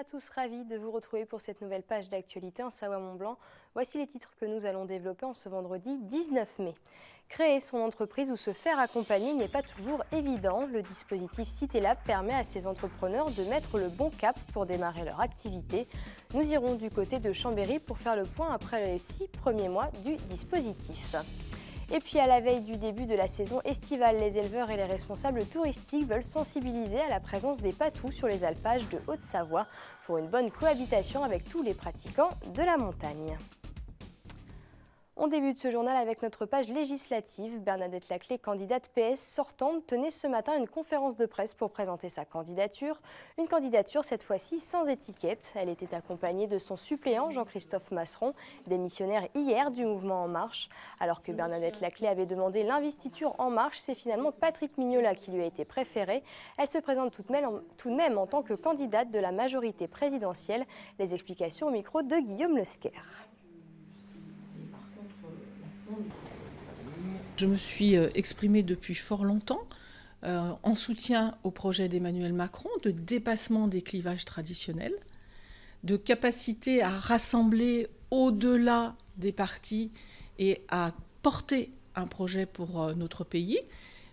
tous, ravie de vous retrouver pour cette nouvelle page d'actualité en Savoie-Mont-Blanc. Voici les titres que nous allons développer en ce vendredi 19 mai. Créer son entreprise ou se faire accompagner n'est pas toujours évident. Le dispositif CitéLab permet à ces entrepreneurs de mettre le bon cap pour démarrer leur activité. Nous irons du côté de Chambéry pour faire le point après les 6 premiers mois du dispositif. Et puis à la veille du début de la saison estivale, les éleveurs et les responsables touristiques veulent sensibiliser à la présence des patous sur les alpages de Haute-Savoie pour une bonne cohabitation avec tous les pratiquants de la montagne. On débute ce journal avec notre page législative. Bernadette Laclais, candidate PS sortante, tenait ce matin une conférence de presse pour présenter sa candidature. Une candidature cette fois-ci sans étiquette. Elle était accompagnée de son suppléant Jean-Christophe Masseron, démissionnaire hier du mouvement En Marche. Alors que Bernadette Laclais avait demandé l'investiture En Marche, c'est finalement Patrick Mignola qui lui a été préféré. Elle se présente tout de même en tant que candidate de la majorité présidentielle. Les explications au micro de Guillaume Lesquer. Je me suis exprimée depuis fort longtemps en soutien au projet d'Emmanuel Macron de dépassement des clivages traditionnels, de capacité à rassembler au-delà des partis et à porter un projet pour notre pays.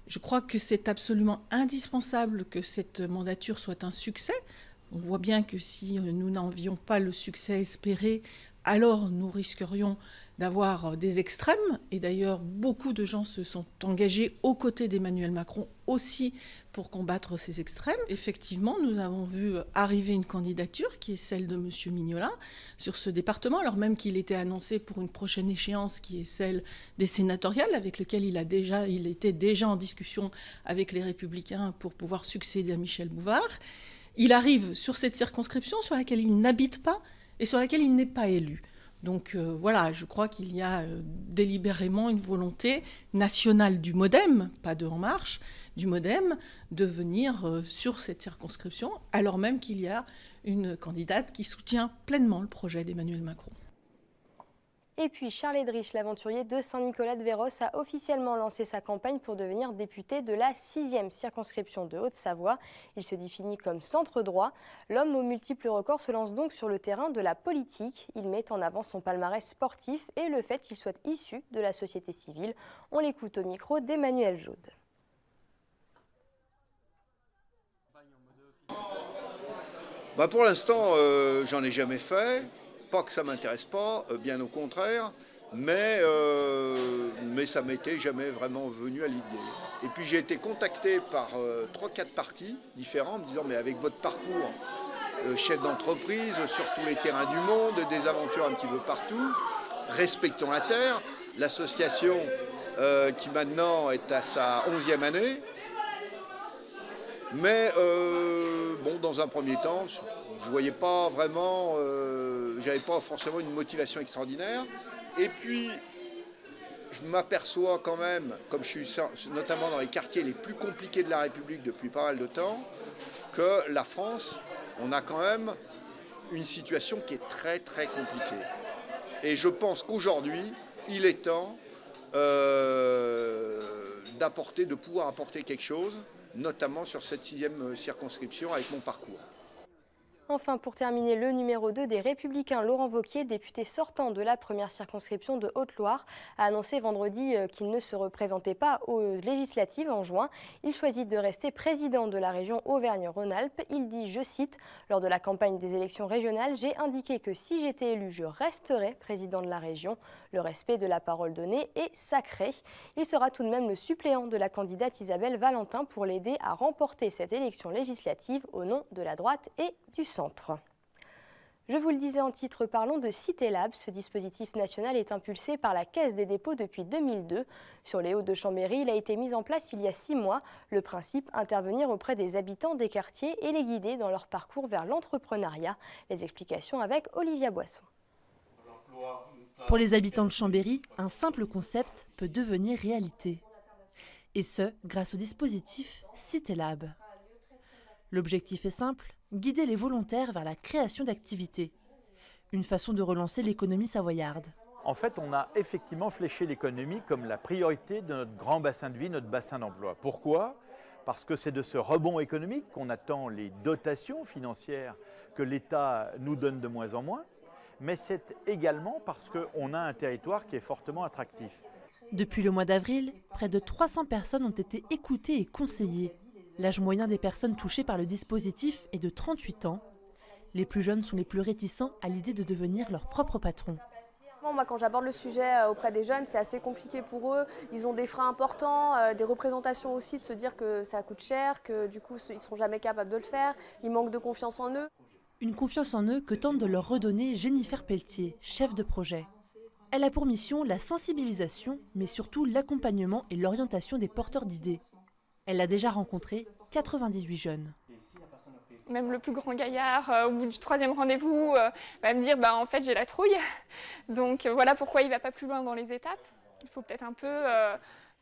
Je crois que c'est absolument indispensable que cette mandature soit un succès. On voit bien que si nous n'envions pas le succès espéré, alors nous risquerions d'avoir des extrêmes. Et d'ailleurs, beaucoup de gens se sont engagés aux côtés d'Emmanuel Macron aussi pour combattre ces extrêmes. Effectivement, nous avons vu arriver une candidature qui est celle de M. Mignola sur ce département, alors même qu'il était annoncé pour une prochaine échéance qui est celle des sénatoriales, avec lequel il était déjà en discussion avec les Républicains pour pouvoir succéder à Michel Bouvard. Il arrive sur cette circonscription sur laquelle il n'habite pas et sur laquelle il n'est pas élu. Donc voilà, je crois qu'il y a délibérément une volonté nationale du MoDem, pas de En Marche, du MoDem, de venir sur cette circonscription, alors même qu'il y a une candidate qui soutient pleinement le projet d'Emmanuel Macron. Et puis Charles Edrich, l'aventurier de Saint-Nicolas-de-Véros, a officiellement lancé sa campagne pour devenir député de la 6e circonscription de Haute-Savoie. Il se définit comme centre-droit. L'homme aux multiples records se lance donc sur le terrain de la politique. Il met en avant son palmarès sportif et le fait qu'il soit issu de la société civile. On l'écoute au micro d'Emmanuel Jaude. Pour l'instant, j'en ai jamais fait. Pas que ça ne m'intéresse pas, bien au contraire, mais ça ne m'était jamais vraiment venu à l'idée. Et puis j'ai été contacté par 3-4 partis différents, me disant mais avec votre parcours, chef d'entreprise, sur tous les terrains du monde, des aventures un petit peu partout, respectons la terre, l'association qui maintenant est à sa 11e année, mais dans un premier temps, je voyais pas vraiment, j'avais pas forcément une motivation extraordinaire. Et puis, je m'aperçois quand même, comme je suis notamment dans les quartiers les plus compliqués de la République depuis pas mal de temps, que la France, on a quand même une situation qui est très très compliquée. Et je pense qu'aujourd'hui, il est temps de pouvoir apporter quelque chose, notamment sur cette 6e circonscription avec mon parcours. Enfin, pour terminer, le numéro 2 des Républicains, Laurent Wauquiez, député sortant de la première circonscription de Haute-Loire, a annoncé vendredi qu'il ne se représentait pas aux législatives en juin. Il choisit de rester président de la région Auvergne-Rhône-Alpes. Il dit, je cite, « Lors de la campagne des élections régionales, j'ai indiqué que si j'étais élu, je resterais président de la région. Le respect de la parole donnée est sacré. » Il sera tout de même le suppléant de la candidate Isabelle Valentin pour l'aider à remporter cette élection législative au nom de la droite et du centre. Je vous le disais en titre, parlons de CitéLab. Ce dispositif national est impulsé par la Caisse des dépôts depuis 2002. Sur les Hauts-de-Chambéry, il a été mis en place il y a 6 mois. Le principe, intervenir auprès des habitants des quartiers et les guider dans leur parcours vers l'entrepreneuriat. Les explications avec Olivia Boisson. Pour les habitants de Chambéry, un simple concept peut devenir réalité. Et ce, grâce au dispositif CitéLab. L'objectif est simple, guider les volontaires vers la création d'activités. Une façon de relancer l'économie savoyarde. En fait, on a effectivement fléché l'économie comme la priorité de notre grand bassin de vie, notre bassin d'emploi. Pourquoi ? parce que c'est de ce rebond économique qu'on attend les dotations financières que l'État nous donne de moins en moins, mais c'est également parce qu'on a un territoire qui est fortement attractif. Depuis le mois d'avril, près de 300 personnes ont été écoutées et conseillées. L'âge moyen des personnes touchées par le dispositif est de 38 ans. Les plus jeunes sont les plus réticents à l'idée de devenir leur propre patron. Moi, quand j'aborde le sujet auprès des jeunes, c'est assez compliqué pour eux. Ils ont des freins importants, des représentations aussi de se dire que ça coûte cher, que du coup, ils ne seront jamais capables de le faire. Ils manquent de confiance en eux. Une confiance en eux que tente de leur redonner Jennifer Pelletier, chef de projet. Elle a pour mission la sensibilisation, mais surtout l'accompagnement et l'orientation des porteurs d'idées. Elle a déjà rencontré 98 jeunes. Même le plus grand gaillard, au bout du 3e rendez-vous, va me dire en fait j'ai la trouille. Donc voilà pourquoi il ne va pas plus loin dans les étapes. Il faut peut-être un peu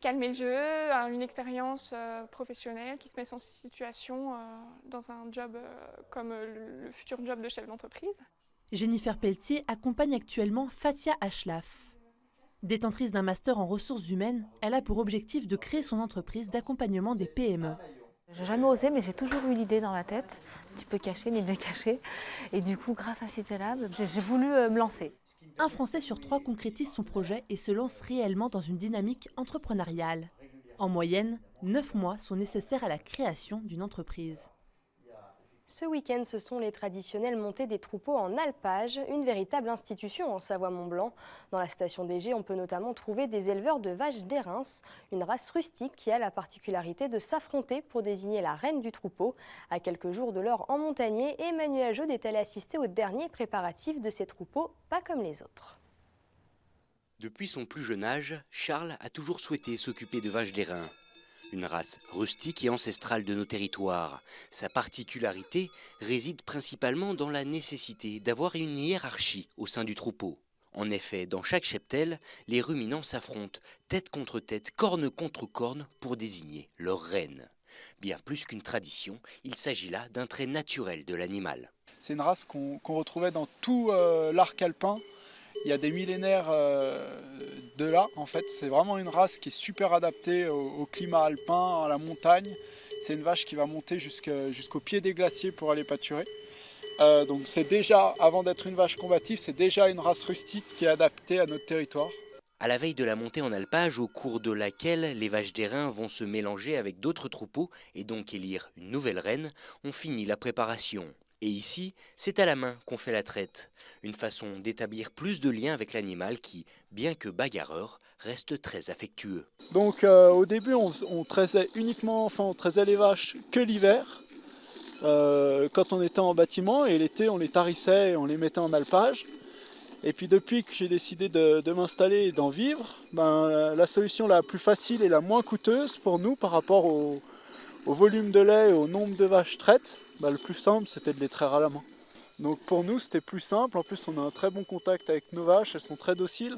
calmer le jeu, une expérience professionnelle qui se met en situation dans un job comme le futur job de chef d'entreprise. Jennifer Pelletier accompagne actuellement Fatia Ashlaf. Détentrice d'un master en ressources humaines, elle a pour objectif de créer son entreprise d'accompagnement des PME. J'ai jamais osé, mais j'ai toujours eu l'idée dans ma tête, un petit peu cachée, l'idée cachée. Et du coup, grâce à CityLab, j'ai voulu me lancer. Un Français sur 3 concrétise son projet et se lance réellement dans une dynamique entrepreneuriale. En moyenne, 9 mois sont nécessaires à la création d'une entreprise. Ce week-end, ce sont les traditionnelles montées des troupeaux en alpage, une véritable institution en Savoie-Mont-Blanc. Dans la station d'Égée, on peut notamment trouver des éleveurs de vaches d'airain, une race rustique qui a la particularité de s'affronter pour désigner la reine du troupeau. À quelques jours de l'heure en montagnier, Emmanuel Jaude est allé assister aux derniers préparatifs de ces troupeaux, pas comme les autres. Depuis son plus jeune âge, Charles a toujours souhaité s'occuper de vaches d'airain. Une race rustique et ancestrale de nos territoires. Sa particularité réside principalement dans la nécessité d'avoir une hiérarchie au sein du troupeau. En effet, dans chaque cheptel, les ruminants s'affrontent tête contre tête, corne contre corne pour désigner leur reine. Bien plus qu'une tradition, il s'agit là d'un trait naturel de l'animal. C'est une race qu'on retrouvait dans tout l'arc alpin. Il y a des millénaires de là, en fait. C'est vraiment une race qui est super adaptée au climat alpin, à la montagne. C'est une vache qui va monter jusqu'au pied des glaciers pour aller pâturer. Donc c'est déjà, avant d'être une vache combative, c'est déjà une race rustique qui est adaptée à notre territoire. À la veille de la montée en alpage, au cours de laquelle les vaches d'airain vont se mélanger avec d'autres troupeaux et donc élire une nouvelle reine, on finit la préparation. Et ici, c'est à la main qu'on fait la traite. Une façon d'établir plus de liens avec l'animal qui, bien que bagarreur, reste très affectueux. Donc au début, on traisait les vaches que l'hiver, quand on était en bâtiment, et l'été, on les tarissait et on les mettait en alpage. Et puis depuis que j'ai décidé de m'installer et d'en vivre, la solution la plus facile et la moins coûteuse pour nous par rapport au volume de lait et au nombre de vaches traites, le plus simple, c'était de les traire à la main. Donc pour nous, c'était plus simple. En plus, on a un très bon contact avec nos vaches, elles sont très dociles.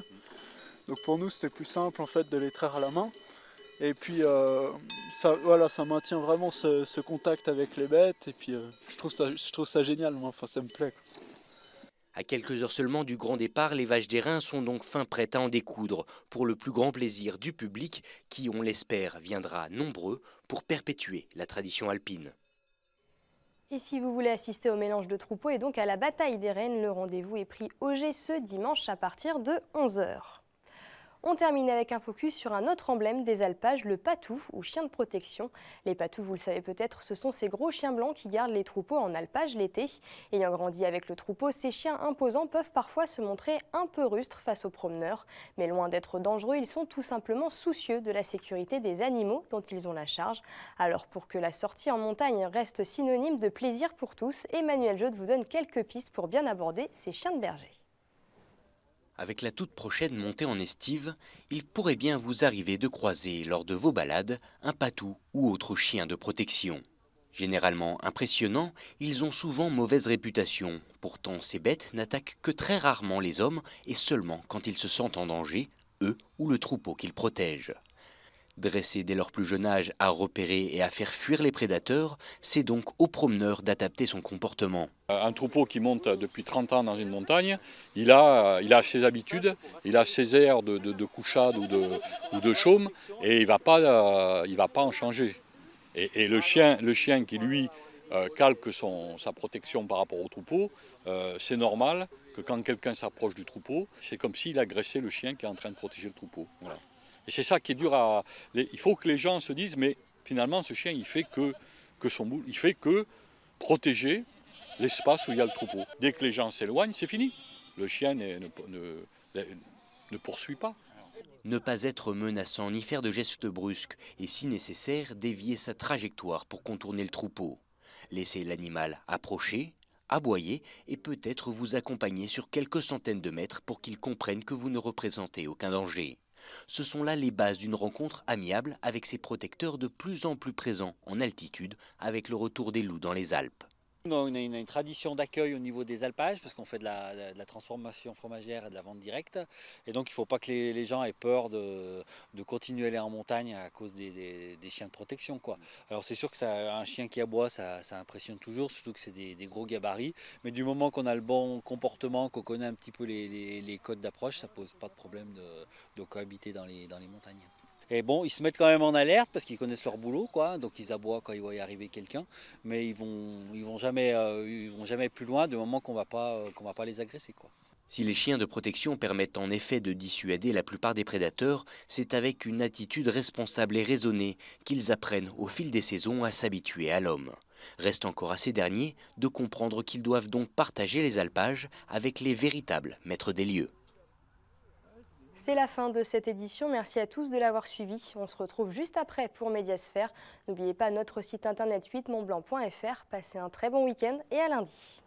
Donc pour nous, c'était plus simple en fait de les traire à la main. Et puis ça maintient vraiment ce contact avec les bêtes. Et puis je trouve ça génial, moi. Enfin, ça me plaît. À quelques heures seulement du grand départ, les vaches d'airain sont donc fin prêtes à en découdre, pour le plus grand plaisir du public qui, on l'espère, viendra nombreux pour perpétuer la tradition alpine. Et si vous voulez assister au mélange de troupeaux et donc à la bataille des reines, le rendez-vous est pris au G ce dimanche à partir de 11 h. On termine avec un focus sur un autre emblème des alpages, le patou ou chien de protection. Les patous, vous le savez peut-être, ce sont ces gros chiens blancs qui gardent les troupeaux en alpage l'été. Ayant grandi avec le troupeau, ces chiens imposants peuvent parfois se montrer un peu rustres face aux promeneurs. Mais loin d'être dangereux, ils sont tout simplement soucieux de la sécurité des animaux dont ils ont la charge. Alors pour que la sortie en montagne reste synonyme de plaisir pour tous, Emmanuel Jaude vous donne quelques pistes pour bien aborder ces chiens de berger. Avec la toute prochaine montée en estive, il pourrait bien vous arriver de croiser lors de vos balades un patou ou autre chien de protection. Généralement impressionnants, ils ont souvent mauvaise réputation. Pourtant, ces bêtes n'attaquent que très rarement les hommes et seulement quand ils se sentent en danger, eux ou le troupeau qu'ils protègent. Dressés dès leur plus jeune âge à repérer et à faire fuir les prédateurs, c'est donc au promeneur d'adapter son comportement. Un troupeau qui monte depuis 30 ans dans une montagne, il a ses habitudes, il a ses aires de couchade ou de chaume et il va pas en changer. Et le chien qui, lui, calque sa protection par rapport au troupeau, c'est normal que quand quelqu'un s'approche du troupeau, c'est comme s'il agressait le chien qui est en train de protéger le troupeau. Voilà. Et c'est ça qui est dur à... Il faut que les gens se disent, mais finalement, ce chien, il fait que son boulot, il fait que protéger l'espace où il y a le troupeau. Dès que les gens s'éloignent, c'est fini. Le chien ne poursuit pas. Ne pas être menaçant ni faire de gestes brusques et si nécessaire dévier sa trajectoire pour contourner le troupeau. Laissez l'animal approcher, aboyer et peut-être vous accompagner sur quelques centaines de mètres pour qu'il comprenne que vous ne représentez aucun danger. Ce sont là les bases d'une rencontre amiable avec ces protecteurs de plus en plus présents en altitude avec le retour des loups dans les Alpes. On a une tradition d'accueil au niveau des alpages parce qu'on fait de la transformation fromagère et de la vente directe. Et donc il ne faut pas que les gens aient peur de continuer à aller en montagne à cause des chiens de protection, quoi. Alors c'est sûr que un chien qui aboie, ça impressionne toujours, surtout que c'est des gros gabarits. Mais du moment qu'on a le bon comportement, qu'on connaît un petit peu les codes d'approche, ça ne pose pas de problème de cohabiter dans les montagnes. Et bon, ils se mettent quand même en alerte parce qu'ils connaissent leur boulot, quoi. Donc ils aboient quand ils voient y arriver quelqu'un, mais ils vont jamais plus loin du moment qu'on va pas les agresser, quoi. Si les chiens de protection permettent en effet de dissuader la plupart des prédateurs, c'est avec une attitude responsable et raisonnée qu'ils apprennent au fil des saisons à s'habituer à l'homme. Reste encore à ces derniers de comprendre qu'ils doivent donc partager les alpages avec les véritables maîtres des lieux. C'est la fin de cette édition. Merci à tous de l'avoir suivi. On se retrouve juste après pour Médiasphère. N'oubliez pas notre site internet 8montblanc.fr. Passez un très bon week-end et à lundi.